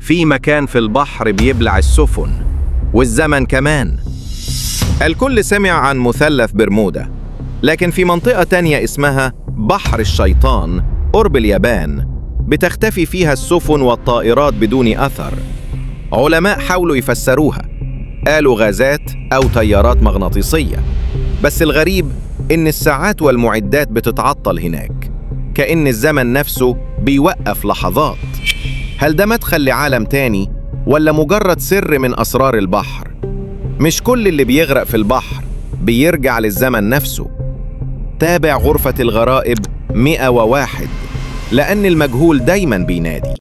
في مكان في البحر بيبلع السفن والزمن كمان. الكل سمع عن مثلث برمودا، لكن في منطقة تانية اسمها بحر الشيطان قرب اليابان بتختفي فيها السفن والطائرات بدون أثر. علماء حاولوا يفسروها، قالوا غازات أو تيارات مغناطيسية، بس الغريب إن الساعات والمعدات بتتعطل هناك، كأن الزمن نفسه بيوقف لحظات. هل ده مدخل لعالم تاني ولا مجرد سر من أسرار البحر؟ مش كل اللي بيغرق في البحر بيرجع للزمن نفسه. تابع غرفة الغرائب 101، لأن المجهول دايماً بينادي.